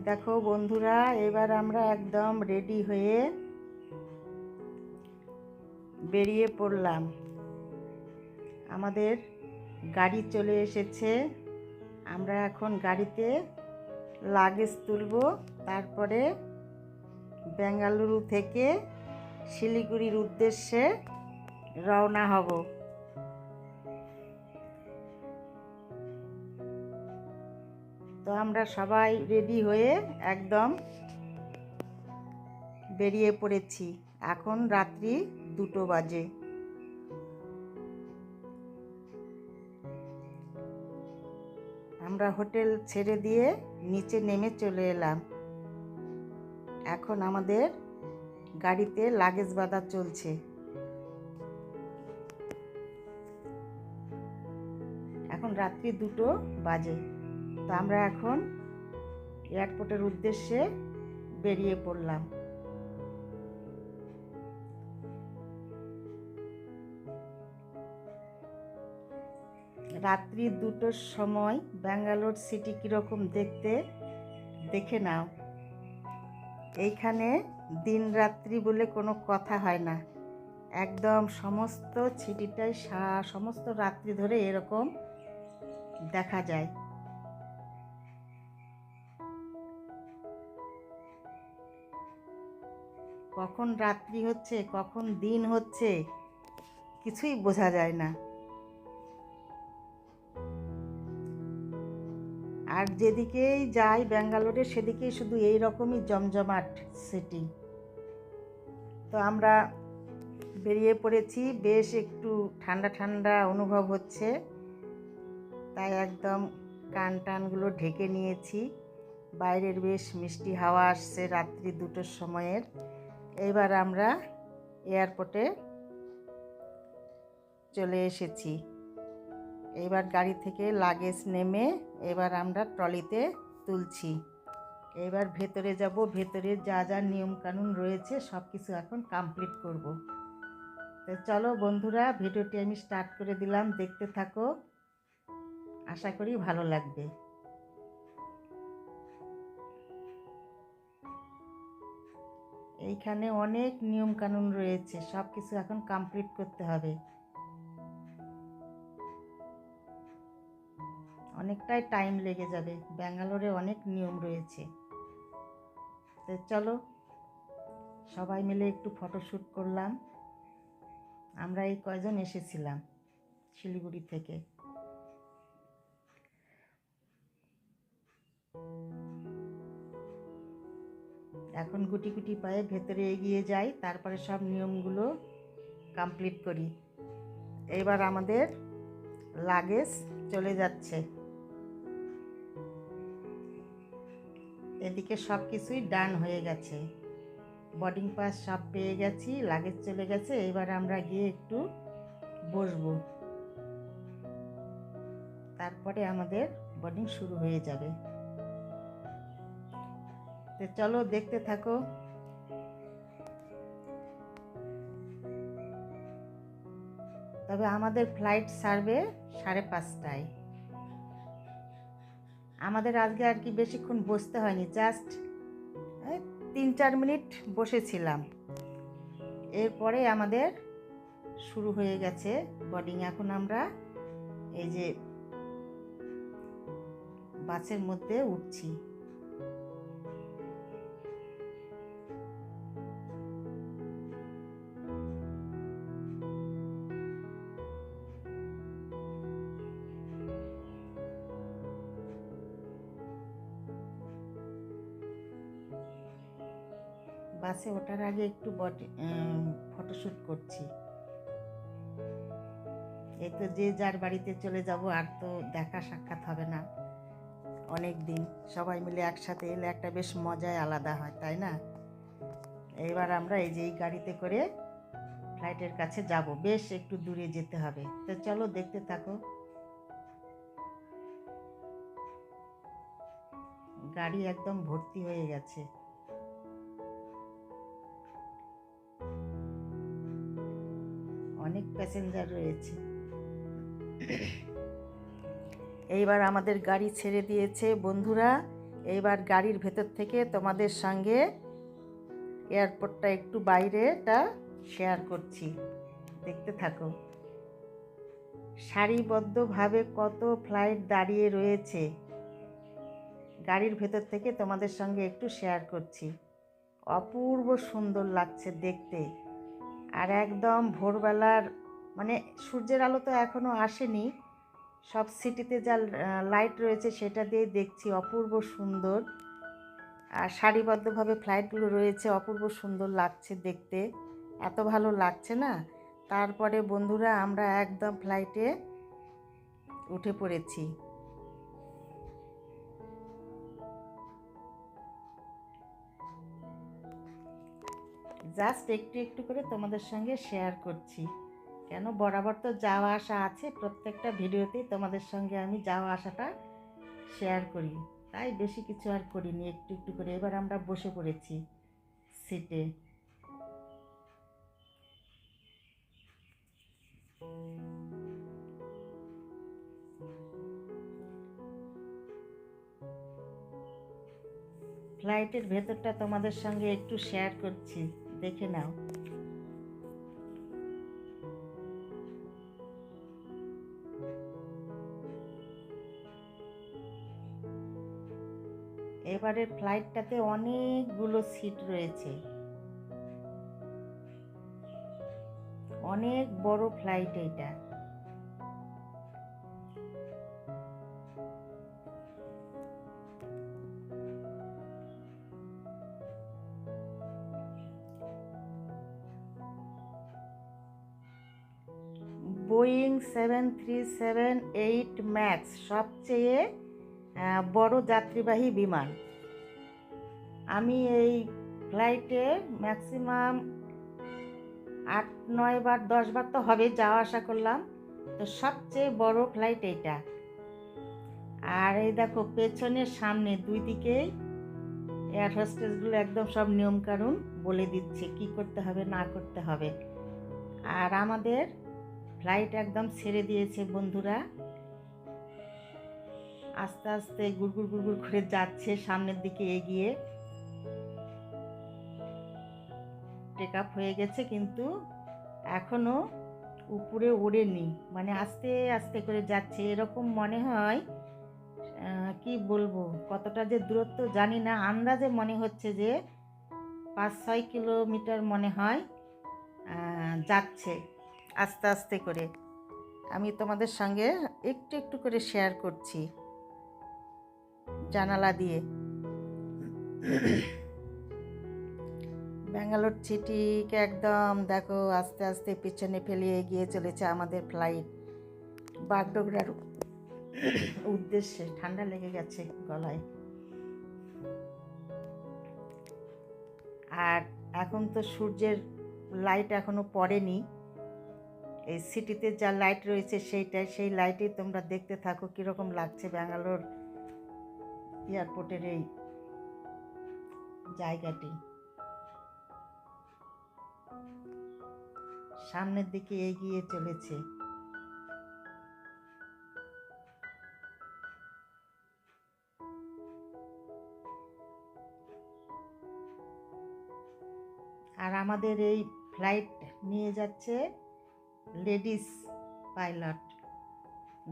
দেখো বন্ধুরা, এবার আমরা একদম রেডি হয়ে বেরিয়ে পড়লাম। আমাদের গাড়ি চলে এসেছে। আমরা এখন গাড়িতে লাগেজ তুলব, তারপরে বেঙ্গালুরু থেকে শিলিগুড়ির উদ্দেশ্যে রওনা হব। তো আমরা সবাই রেডি হয়ে একদম বেরিয়ে পড়েছি। এখন রাত্রি 2টো বাজে। আমরা হোটেল ছেড়ে দিয়ে নিচে নেমে চলে এলাম। এখন আমাদের গাড়িতে লাগেজ বাঁধা চলছে। এখন রাত্রি 2টো বাজে। তো আমরা এখন এয়ারপোর্টের উদ্দেশ্যে বেরিয়ে পড়লাম। রাত্রি 2টোর সময় ব্যাঙ্গালোর সিটি কীরকম দেখতে দেখে নাও। এইখানে দিন রাত্রি বলে কোনো কথা হয় না, একদম সমস্ত সিটিটাই সমস্ত রাত্রি ধরে এরকম দেখা যায়। কখন রাত্রি হচ্ছে কখন দিন হচ্ছে কিছুই বোঝা যায় না। আর যেদিকেই যাই ব্যাঙ্গালোরে, সেদিকেই শুধু এই রকমই জমজমাট সিটি। তো আমরা বেরিয়ে পড়েছি। বেশ একটু ঠান্ডা ঠান্ডা অনুভব হচ্ছে, তাই একদম কান টানগুলো ঢেকে নিয়েছি। বাইরের বেশ মিষ্টি হাওয়া আসছে রাত্রি 2টোর সময়ের। এবার আমরা এয়ারপোর্টে চলে এসেছি। এবার গাড়ি থেকে লাগেজ নেমে এবার আমরা ট্রলিতে তুলছি। এবার ভেতরে যাব। ভেতরে যা যা নিয়মকানুন রয়েছে সব কিছু এখন কমপ্লিট করব। তো চলো বন্ধুরা, ভিডিওটি আমি স্টার্ট করে দিলাম, দেখতে থাকো। আশা করি ভালো লাগবে। এইখানে অনেক নিয়মকানুন রয়েছে, সব কিছু এখন কমপ্লিট করতে হবে। অনেকটাই টাইম লেগে যাবে, ব্যাঙ্গালোরে অনেক নিয়ম রয়েছে। তো চলো সবাই মিলে একটু ফটোশ্যুট করলাম। আমরা এই কয়জন এসেছিলাম শিলিগুড়ি থেকে। এখন গুটি গুটি পায়ে ভেতরে এগিয়ে যাই, তারপরে সব নিয়মগুলো কমপ্লিট করি। এবার আমাদের লাগেজ চলে যাচ্ছে। এদিকে সব কিছুই ডান হয়ে গেছে, বোর্ডিং পাস সব পেয়ে গেছি, লাগেজ চলে গেছে। এবার আমরা গিয়ে একটু বসবো, তারপরে আমাদের বোর্ডিং শুরু হয়ে যাবে। তো চলো দেখতে থাকো। তবে আমাদের ফ্লাইট ছাড়বে 5:30টায়। আমাদের আজকে আর কি বেশিক্ষণ বসতে হয়নি, জাস্ট 3-4 মিনিট বসেছিলাম। এরপরে আমাদের শুরু হয়ে গেছে বোর্ডিং। এখন আমরা এই যে বাসের মধ্যে উঠছি। বাসে ওঠার আগে একটু ফটোশ্যুট করছি। এই তো যে যার বাড়িতে চলে যাব, আর তো দেখা সাক্ষাৎ হবে না অনেক দিন। সবাই মিলে একসাথে এলে একটা বেশ মজাই আলাদা হয়, তাই না? এবার আমরা এই যে এই গাড়িতে করে ফ্লাইটের কাছে যাব। বেশ একটু দূরে যেতে হবে। তো চলো দেখতে থাকো। গাড়ি একদম ভর্তি হয়ে গেছে। অনেক প্যাসেঞ্জার রয়েছে। এইবার আমাদের গাড়ি ছেড়ে দিয়েছে বন্ধুরা। এইবার গাড়ির ভেতর থেকে তোমাদের সঙ্গে এয়ারপোর্টটা একটু বাইরেটা শেয়ার করছি, দেখতে থাকো। সারিবদ্ধভাবে কত ফ্লাইট দাঁড়িয়ে রয়েছে, গাড়ির ভেতর থেকে তোমাদের সঙ্গে একটু শেয়ার করছি। অপূর্ব সুন্দর লাগছে দেখতে। আর একদম ভোরবেলার মানে সূর্যের আলো তো এখনও আসেনি, সব সিটিতে যা লাইট রয়েছে সেটা দিয়ে দেখছি অপূর্ব সুন্দর। আর সারিবদ্ধভাবে ফ্লাইটগুলো রয়েছে, অপূর্ব সুন্দর লাগছে দেখতে, এত ভালো লাগছে না। তারপরে বন্ধুরা আমরা একদম ফ্লাইটে উঠে পড়েছি। জাস্ট একটু একটু করে তোমাদের সঙ্গে শেয়ার করছি, কেন বরাবর তো যাওয়া আসা আছে, প্রত্যেকটা ভিডিওতেই তোমাদের সঙ্গে আমি যাওয়া আসাটা শেয়ার করি, তাই বেশি কিছু আর করিনি, একটু একটু করে। এবার আমরা বসে পড়েছি সিটে। ফ্লাইটের ভেতরটা তোমাদের সঙ্গে একটু শেয়ার করছি, দেখে নাও। এবারের ফ্লাইটটাতে অনেকগুলো সিট রয়েছে, অনেক বড় ফ্লাইট এটা। বোয়িং 737-8 ম্যাক্স সবচেয়ে বড় যাত্রীবাহী বিমান। আমি এই ফ্লাইটে ম্যাক্সিমাম 8-9 বার 10 বার তো হবে যাওয়া আসা করলাম, তো সবচেয়ে বড় ফ্লাইট এইটা। আর এই দেখো পেছনের সামনে দুই দিকেই এয়ার হোস্টেসগুলো একদম সব নিয়মকানুন বলে দিচ্ছে কি করতে হবে না করতে হবে। আর আমাদের ফ্লাইট একদম ছেড়ে দিয়েছে বন্ধুরা, আস্তে আস্তে গুড়গুড় গুড়গুড় করে যাচ্ছে সামনের দিকে এগিয়ে। টেক আপ হয়ে গেছে কিন্তু এখনো উপরে ওড়েনি, মানে আস্তে আস্তে করে যাচ্ছে, এরকম মনে হয়। কি বলবো, কতটা যে দূরত্ব জানি না, আন্দাজে মনে হচ্ছে যে 5-6 কিলোমিটার মনে হয় যাচ্ছে আস্তে আস্তে করে। আমি তোমাদের সঙ্গে একটু একটু করে শেয়ার করছি জানালা দিয়ে। ব্যাঙ্গালোর সিটিকে একদম দেখো আস্তে আস্তে পিছনে ফেলে এগিয়ে চলেছে আমাদের ফ্লাইট বাগডোগরার উদ্দেশ্যে। ঠান্ডা লেগে গেছে গলায়। আর এখন তো সূর্যের লাইট এখনো পড়েনি, এই সিটিতে যা লাইট রয়েছে সেই লাইটেই তোমরা দেখতে থাকো কীরকম লাগছে ব্যাঙ্গালোর এয়ারপোর্টের এই জায়গাটি। সামনের দিকে এগিয়ে চলেছে। আর আমাদের এই ফ্লাইট নিয়ে যাচ্ছে লেডিস পাইলট,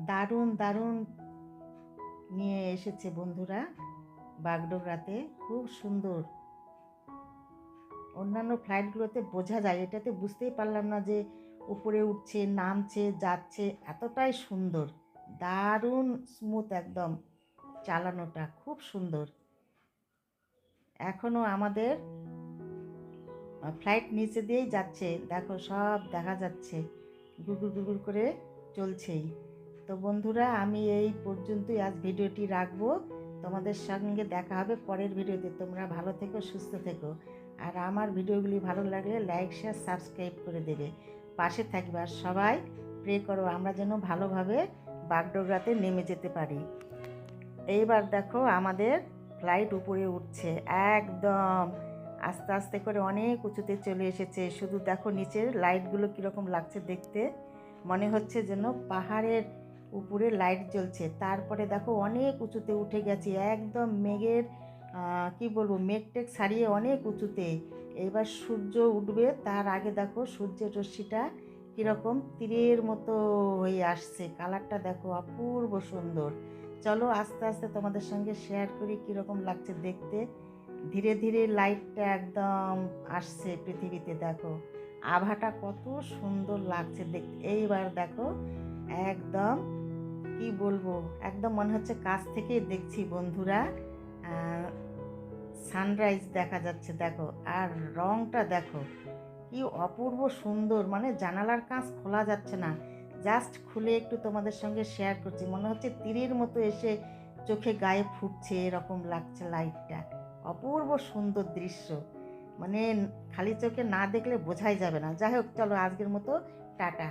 দারুণ দারুণ নিয়ে এসেছে বন্ধুরা বাগডোগরাতে, খুব সুন্দর। অন্যান্য ফ্লাইটগুলোতে বোঝা যায়, এটাতে বুঝতেই পারলাম না যে উপরে উঠছে নামছে যাচ্ছে, এতটাই সুন্দর, দারুণ স্মুথ একদম, চালানোটা খুব সুন্দর। এখনও আমাদের ফ্লাইট নিচে দিয়েই যাচ্ছে, দেখো সব দেখা যাচ্ছে, গুড়গুড় গুড়গুড় করে চলছেই। তো বন্ধুরা আমি এই পর্যন্তই আজ ভিডিওটি রাখবো, তোমাদের সঙ্গে দেখা হবে পরের ভিডিওতে। তোমরা ভালো থেকো, সুস্থ থেকো, আর আমার ভিডিওগুলি ভালো লাগলে লাইক শেয়ার সাবস্ক্রাইব করে দেবে, পাশে থাকবে। আর সবাই প্রে করো আমরা যেন ভালোভাবে বাগডোগরাতে নেমে যেতে পারি। এইবার দেখো আমাদের ফ্লাইট উপরে উঠছে, একদম আস্তে আস্তে করে অনেক উঁচুতে চলে এসেছে। শুধু দেখো নিচের লাইটগুলো কীরকম লাগছে দেখতে, মনে হচ্ছে যেন পাহাড়ের উপরে লাইট জ্বলছে। তারপরে দেখো অনেক উঁচুতে উঠে গেছি, একদম মেঘের কি বলবো, মেঘটেক ছাড়িয়ে অনেক উঁচুতে। এবার সূর্য উঠবে, তার আগে দেখো সূর্যের রশ্মিটা কীরকম তীরের মতো হয়ে আসছে, কালারটা দেখো অপূর্ব সুন্দর। চলো আস্তে আস্তে তোমাদের সঙ্গে শেয়ার করি কীরকম লাগছে দেখতে। ধীরে ধীরে লাইটটা একদম আসছে পৃথিবীতে, দেখো আভাটা কত সুন্দর লাগছে দেখতে। এইবার দেখো একদম কি বলবো, একদম মনে হচ্ছে কাছ থেকেই দেখছি বন্ধুরা। সানরাইজ দেখা যাচ্ছে দেখো, আর রংটা দেখো কি অপূর্ব সুন্দর, মানে জানালার কাঁচ খোলা যাচ্ছে না, জাস্ট খুলে একটু তোমাদের সঙ্গে শেয়ার করছি। মনে হচ্ছে তীরের মতো এসে চোখে গায়ে ফুটছে, এরকম লাগছে লাইটটা। অপূর্ব সুন্দর দৃশ্য, মানে খালি চোখে না দেখলে বোঝাই যাবে না। যাই হোক, চলো আজকের মতো টাটা।